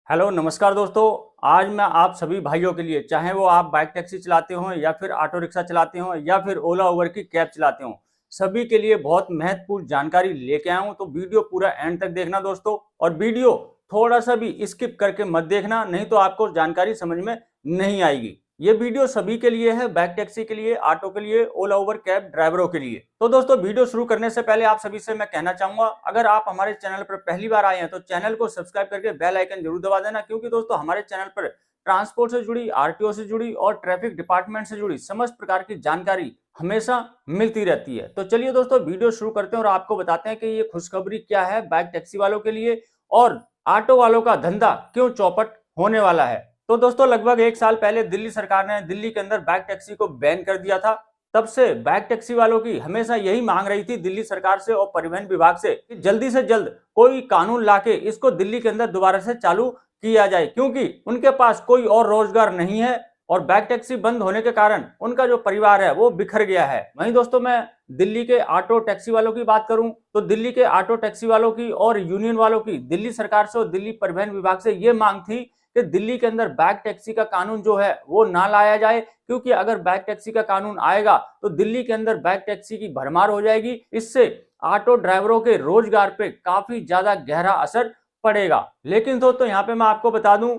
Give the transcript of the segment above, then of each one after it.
Hello नमस्कार दोस्तों। आज मैं आप सभी भाइयों के लिए, चाहे वो आप बाइक टैक्सी चलाते हो या फिर ऑटो रिक्शा चलाते हो या फिर ओला उबर की कैब चलाते हो, सभी के लिए बहुत महत्वपूर्ण जानकारी लेके आया हूं। तो वीडियो पूरा एंड तक देखना दोस्तों, और वीडियो थोड़ा सा भी स्किप करके मत देखना, नहीं तो आपको जानकारी समझ में नहीं आएगी। ये वीडियो सभी के लिए है, बाइक टैक्सी के लिए, ऑटो के लिए, ओला उबर कैब ड्राइवरों के लिए। तो दोस्तों वीडियो शुरू करने से पहले आप सभी से मैं कहना चाहूंगा, अगर आप हमारे चैनल पर पहली बार आए हैं तो चैनल को सब्सक्राइब करके बेल आइकन जरूर दबा देना, क्योंकि दोस्तों हमारे चैनल पर ट्रांसपोर्ट से जुड़ी, आरटीओ से जुड़ी और ट्रैफिक डिपार्टमेंट से जुड़ी समस्त प्रकार की जानकारी हमेशा मिलती रहती है। तो चलिए दोस्तों वीडियो शुरू करते हैं और आपको बताते हैं कि ये खुशखबरी क्या है बाइक टैक्सी वालों के लिए और ऑटो वालों का धंधा क्यों चौपट होने वाला है। तो दोस्तों लगभग 1 साल पहले दिल्ली सरकार ने दिल्ली के अंदर बाइक टैक्सी को बैन कर दिया था। तब से बाइक टैक्सी वालों की हमेशा यही मांग रही थी दिल्ली सरकार से और परिवहन विभाग से कि जल्दी से जल्द कोई कानून लाके इसको दिल्ली के अंदर दोबारा से चालू किया जाए, क्योंकि उनके पास कोई और रोजगार नहीं है और बाइक टैक्सी बंद होने के कारण उनका जो परिवार है वो बिखर गया है। वहीं दोस्तों मैं दिल्ली के ऑटो टैक्सी वालों की बात करूं तो दिल्ली के ऑटो टैक्सी वालों की और यूनियन वालों की दिल्ली सरकार से और दिल्ली परिवहन विभाग से ये मांग थी कि दिल्ली के अंदर बाइक टैक्सी का कानून जो है वो ना लाया जाए, क्योंकि अगर बाइक टैक्सी का कानून आएगा तो दिल्ली के अंदर बाइक टैक्सी की भरमार हो जाएगी। इससे ऑटो ड्राइवरों के रोजगार पे काफी ज्यादा गहरा असर पड़ेगा। लेकिन दोस्तों यहाँ पे मैं आपको बता दूं,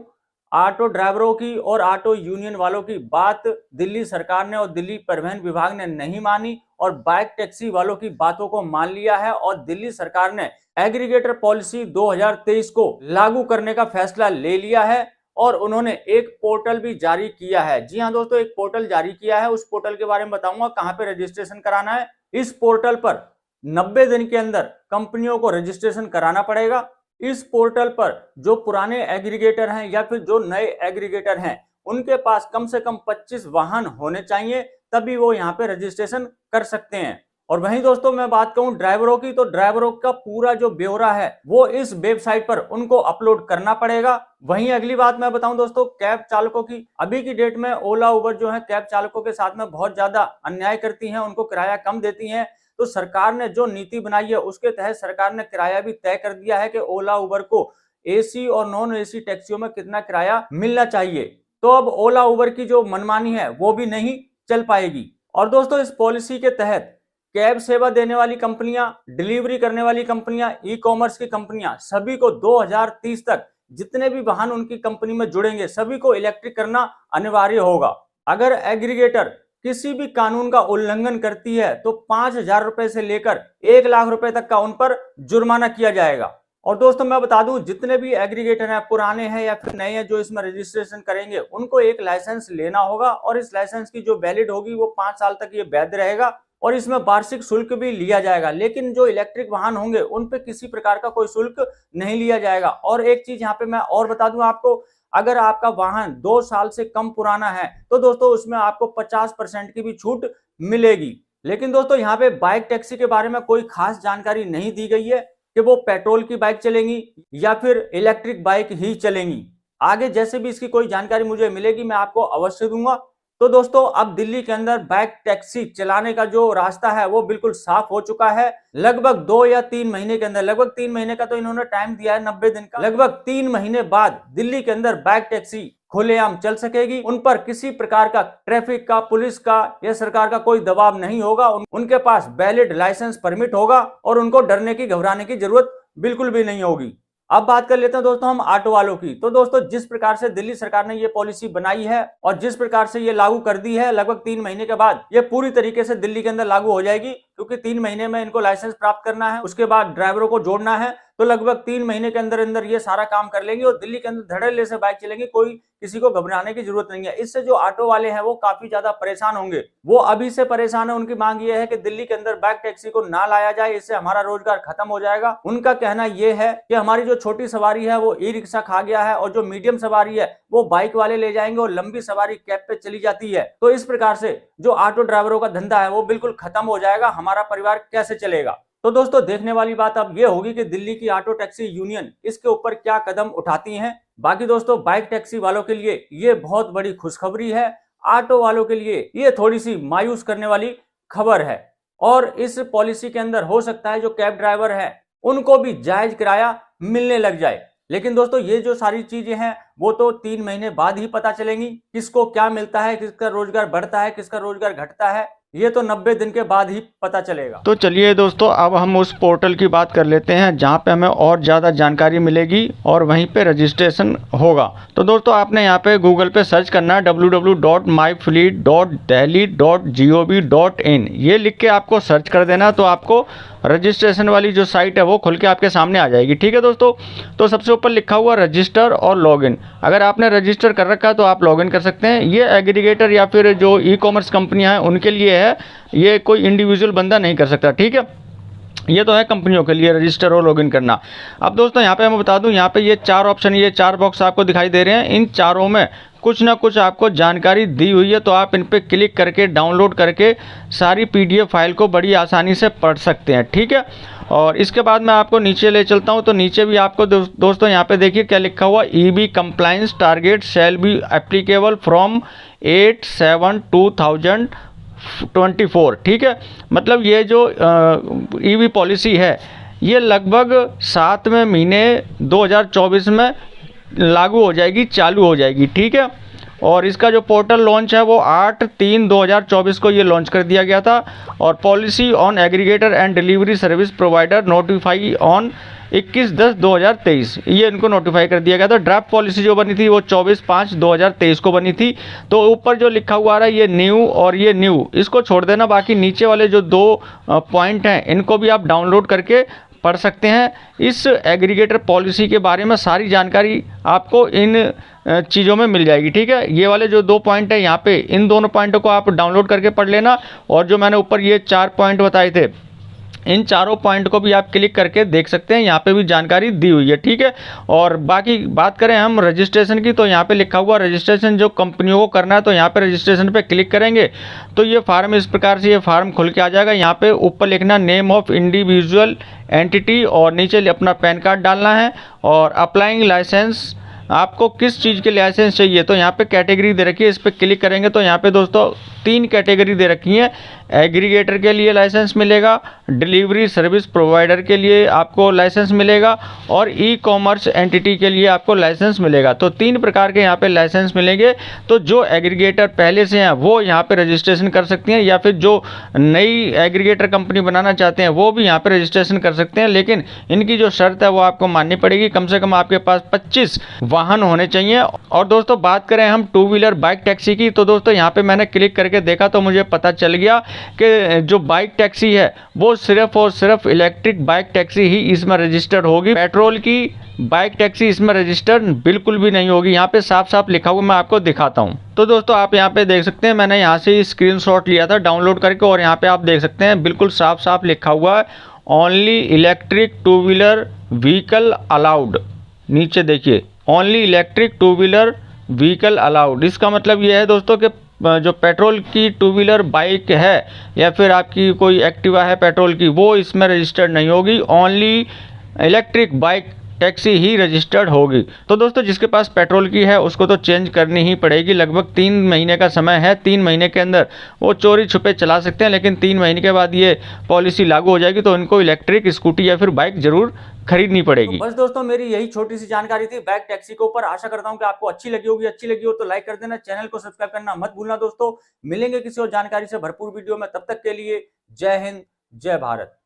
ऑटो ड्राइवरों की और ऑटो यूनियन वालों की बात दिल्ली सरकार ने और दिल्ली परिवहन विभाग ने नहीं मानी और बाइक टैक्सी वालों की बातों को मान लिया है और दिल्ली सरकार ने एग्रीगेटर पॉलिसी 2023 को लागू करने का फैसला ले लिया है और उन्होंने एक पोर्टल भी जारी किया है। जी हाँ दोस्तों, एक पोर्टल जारी किया है। उस पोर्टल के बारे में बताऊंगा कहां पे रजिस्ट्रेशन कराना है। इस पोर्टल पर 90 दिन के अंदर कंपनियों को रजिस्ट्रेशन कराना पड़ेगा। इस पोर्टल पर जो पुराने एग्रीगेटर हैं या फिर जो नए एग्रीगेटर हैं उनके पास कम से कम 25 वाहन होने चाहिए, तभी वो यहाँ पे रजिस्ट्रेशन कर सकते हैं। और वहीं दोस्तों मैं बात कहूं ड्राइवरों की, तो ड्राइवरों का पूरा जो ब्यौरा है वो इस वेबसाइट पर उनको अपलोड करना पड़ेगा। वहीं अगली बात मैं बताऊं दोस्तों कैब चालकों की, अभी की डेट में ओला उबर जो है कैब चालकों के साथ में बहुत ज्यादा अन्याय करती हैं, उनको किराया कम देती हैं। तो सरकार ने जो नीति बनाई है उसके तहत सरकार ने किराया भी तय कर दिया है कि ओला उबर को एसी और नॉन एसी टैक्सियों में कितना किराया मिलना चाहिए। तो अब ओला उबर की जो मनमानी है वो भी नहीं चल पाएगी। और दोस्तों इस पॉलिसी के तहत कैब सेवा देने वाली कंपनियां, डिलीवरी करने वाली कंपनियां, ई कॉमर्स की कंपनियां, सभी को 2030 तक जितने भी वाहन उनकी कंपनी में जुड़ेंगे सभी को इलेक्ट्रिक करना अनिवार्य होगा। अगर एग्रीगेटर किसी भी कानून का उल्लंघन करती है तो 5,000 रुपए से लेकर 1,00,000 रुपए तक का उन पर जुर्माना किया जाएगा। और दोस्तों मैं बता दूं जितने भी एग्रीगेटर हैं, पुराने हैं या फिर नए हैं, जो इसमें रजिस्ट्रेशन करेंगे उनको एक लाइसेंस लेना होगा और इस लाइसेंस की जो वैलिड होगी वो 5 साल तक ये वैध रहेगा और इसमें वार्षिक शुल्क भी लिया जाएगा। लेकिन जो इलेक्ट्रिक वाहन होंगे उन पे किसी प्रकार का कोई शुल्क नहीं लिया जाएगा। और एक चीज यहाँ पे मैं और बता दूं आपको, अगर आपका वाहन 2 साल से कम पुराना है तो दोस्तों उसमें आपको 50% की भी छूट मिलेगी। लेकिन दोस्तों यहाँ पे बाइक टैक्सी के बारे में कोई खास जानकारी नहीं दी गई है कि वो पेट्रोल की बाइक चलेंगी या फिर इलेक्ट्रिक बाइक ही चलेंगी। आगे जैसे भी इसकी कोई जानकारी मुझे मिलेगी मैं आपको अवश्य दूंगा। तो दोस्तों अब दिल्ली के अंदर बाइक टैक्सी चलाने का जो रास्ता है वो बिल्कुल साफ हो चुका है। लगभग 2 या 3 महीने के अंदर, लगभग 3 महीने का तो इन्होंने टाइम दिया है, 90 दिन का, लगभग 3 महीने बाद दिल्ली के अंदर बाइक टैक्सी खुलेआम चल सकेगी। उन पर किसी प्रकार का ट्रैफिक का, पुलिस का या सरकार का कोई दबाव नहीं होगा। उनके पास वैलिड लाइसेंस परमिट होगा और उनको डरने की, घबराने की जरूरत बिल्कुल भी नहीं होगी। अब बात कर लेते हैं दोस्तों हम ऑटो वालों की। तो दोस्तों जिस प्रकार से दिल्ली सरकार ने ये पॉलिसी बनाई है और जिस प्रकार से ये लागू कर दी है, लगभग 3 महीने के बाद ये पूरी तरीके से दिल्ली के अंदर लागू हो जाएगी, क्योंकि 3 महीने में इनको लाइसेंस प्राप्त करना है, उसके बाद ड्राइवरों को जोड़ना है। तो लगभग 3 महीने के अंदर अंदर ये सारा काम कर लेंगे और दिल्ली के अंदर धड़ल्ले से बाइक चलेंगे, कोई किसी को घबराने की जरूरत नहीं है। इससे जो ऑटो वाले हैं वो काफी ज्यादा परेशान होंगे, वो अभी से परेशान है। उनकी मांग ये है कि दिल्ली के अंदर बाइक टैक्सी को ना लाया जाए, इससे हमारा रोजगार खत्म हो जाएगा। उनका कहना ये है कि हमारी जो छोटी सवारी है वो ई रिक्शा खा गया है और जो मीडियम सवारी है वो बाइक वाले ले जाएंगे और लंबी सवारी कैब पे चली जाती है। तो इस प्रकार से जो ऑटो ड्राइवरों का धंधा है वो बिल्कुल खत्म हो जाएगा। हमारा परिवार कैसे चलेगा? तो दोस्तों देखने वाली बात अब ये होगी कि दिल्ली की ऑटो टैक्सी यूनियन इसके ऊपर क्या कदम उठाती है। बाकी दोस्तों बाइक टैक्सी वालों के लिए ये बहुत बड़ी खुशखबरी है, ऑटो वालों के लिए ये थोड़ी सी मायूस करने वाली खबर है। और इस पॉलिसी के अंदर हो सकता है जो कैब ड्राइवर है उनको भी जायज किराया मिलने लग जाए। लेकिन दोस्तों ये जो सारी चीजें हैं वो तो 3 महीने बाद ही पता चलेंगी। किसको क्या मिलता है, किसका रोजगार बढ़ता है, किसका रोजगार घटता है, ये तो 90 दिन के बाद ही पता चलेगा। तो चलिए दोस्तों, अब हम उस पोर्टल की बात कर लेते हैं जहां पे हमें और ज़्यादा जानकारी मिलेगी और वहीं पे रजिस्ट्रेशन होगा। तो दोस्तों आपने यहाँ पे गूगल पे सर्च करना है www.myfleet.delhi.gov.in, ये लिख के आपको सर्च कर देना, तो आपको रजिस्ट्रेशन वाली जो साइट है वो खुल के आपके सामने आ जाएगी। ठीक है दोस्तों, तो सबसे ऊपर लिखा हुआ रजिस्टर और लॉगिन, अगर आपने रजिस्टर कर रखा है तो आप लॉगिन कर सकते हैं। ये एग्रीगेटर या फिर जो ई कॉमर्स कंपनियां हैं उनके लिए है, ये कोई इंडिविजुअल बंदा नहीं कर सकता। ठीक है, ये तो है कंपनियों के लिए रजिस्टर और लॉगिन करना। अब दोस्तों यहाँ पे मैं बता दूँ, यहाँ पे ये 4 ऑप्शन, ये 4 बॉक्स आपको दिखाई दे रहे हैं। इन चारों में कुछ ना कुछ आपको जानकारी दी हुई है, तो आप इन पे क्लिक करके डाउनलोड करके सारी PDF फाइल को बड़ी आसानी से पढ़ सकते हैं। ठीक है, और इसके बाद मैं आपको नीचे ले चलता हूं, तो नीचे भी आपको दोस्तों यहाँ पे देखिए क्या लिखा हुआ, EB compliance target shall be applicable from 8/7/2024। ठीक है, मतलब ये जो EB पॉलिसी है ये लगभग 7वें महीने 2024 में लागू हो जाएगी, चालू हो जाएगी। ठीक है, और इसका जो पोर्टल लॉन्च है वो 8/3/2024 को ये लॉन्च कर दिया गया था। और policy on aggregator and delivery service provider notify on 21/10/2023, ये इनको नोटिफाई कर दिया गया था। ड्राफ्ट पॉलिसी जो बनी थी वो 24/5/2023 को बनी थी। तो ऊपर जो लिखा हुआ आ रहा है ये न्यू और ये न्यू, इसको छोड़ देना, बाकी नीचे वाले जो 2 पॉइंट हैं इनको भी आप डाउनलोड करके पढ़ सकते हैं। इस एग्रीगेटर पॉलिसी के बारे में सारी जानकारी आपको इन चीज़ों में मिल जाएगी। ठीक है, ये वाले जो 2 पॉइंट है यहाँ पे, इन दोनों पॉइंटों को आप डाउनलोड करके पढ़ लेना, और जो मैंने ऊपर ये 4 पॉइंट बताए थे इन चारों पॉइंट को भी आप क्लिक करके देख सकते हैं, यहाँ पे भी जानकारी दी हुई है। ठीक है, और बाकी बात करें हम रजिस्ट्रेशन की, तो यहाँ पे लिखा हुआ रजिस्ट्रेशन जो कंपनियों को करना है, तो यहाँ पे रजिस्ट्रेशन पे क्लिक करेंगे तो ये फार्म इस प्रकार से ये फार्म खुल के आ जाएगा। यहाँ पे ऊपर लिखना नेम ऑफ इंडिविजुअल एंटिटी और नीचे अपना पैन कार्ड डालना है, और अप्लाइंग लाइसेंस, आपको किस चीज़ के लाइसेंस चाहिए, तो यहाँ पे कैटेगरी दे रखी है, इस पर क्लिक करेंगे तो यहाँ पे दोस्तों 3 कैटेगरी दे रखी है। एग्रीगेटर के लिए लाइसेंस मिलेगा, डिलीवरी सर्विस प्रोवाइडर के लिए आपको लाइसेंस मिलेगा, और ई कॉमर्स एंटिटी के लिए आपको लाइसेंस मिलेगा। तो 3 प्रकार के यहाँ पे लाइसेंस मिलेंगे। तो जो एग्रीगेटर पहले से हैं वो यहाँ पे रजिस्ट्रेशन कर सकती हैं, या फिर जो नई एग्रीगेटर कंपनी बनाना चाहते हैं वो भी यहाँ पे रजिस्ट्रेशन कर सकते हैं। लेकिन इनकी जो शर्त है वो आपको माननी पड़ेगी, कम से कम आपके पास 25 वाहन होने चाहिए। और दोस्तों बात करें हम 2 व्हीलर बाइक टैक्सी की, तो दोस्तों यहाँ पे मैंने क्लिक करके देखा तो मुझे पता चल गया कि जो बाइक टैक्सी है वो सिर्फ और सिर्फ इलेक्ट्रिक बाइक टैक्सी ही इसमें रजिस्टर्ड होगी। पेट्रोल की बाइक टैक्सी इसमें रजिस्टर्ड बिल्कुल भी नहीं होगी। यहाँ पे साफ साफ लिखा हुआ मैं आपको दिखाता हूँ। तो दोस्तों आप यहाँ पे देख सकते हैं, मैंने यहाँ से स्क्रीनशॉट लिया था डाउनलोड करके, और यहाँ पे आप देख सकते हैं बिल्कुल साफ साफ लिखा हुआ है only electric 2 wheeler vehicle allowed. नीचे देखिए only electric 2 wheeler vehicle allowed. इसका मतलब ये है दोस्तों कि जो पेट्रोल की 2 व्हीलर बाइक है या फिर आपकी कोई एक्टिवा है पेट्रोल की, वो इसमें रजिस्टर्ड नहीं होगी। ओनली इलेक्ट्रिक बाइक टैक्सी ही रजिस्टर्ड होगी। तो दोस्तों जिसके पास पेट्रोल की है उसको तो चेंज करनी ही पड़ेगी। लगभग 3 महीने का समय है, 3 महीने के अंदर वो चोरी छुपे चला सकते हैं, लेकिन 3 महीने के बाद ये पॉलिसी लागू हो जाएगी तो इनको इलेक्ट्रिक स्कूटी या फिर बाइक जरूर खरीदनी पड़ेगी। तो बस दोस्तों मेरी यही छोटी सी जानकारी थी बाइक टैक्सी के ऊपर। आशा करता हूं कि आपको अच्छी लगी होगी। अच्छी लगी हो तो लाइक कर देना, चैनल को सब्सक्राइब करना मत भूलना दोस्तों। मिलेंगे किसी और जानकारी से भरपूर वीडियो में, तब तक के लिए जय हिंद, जय भारत।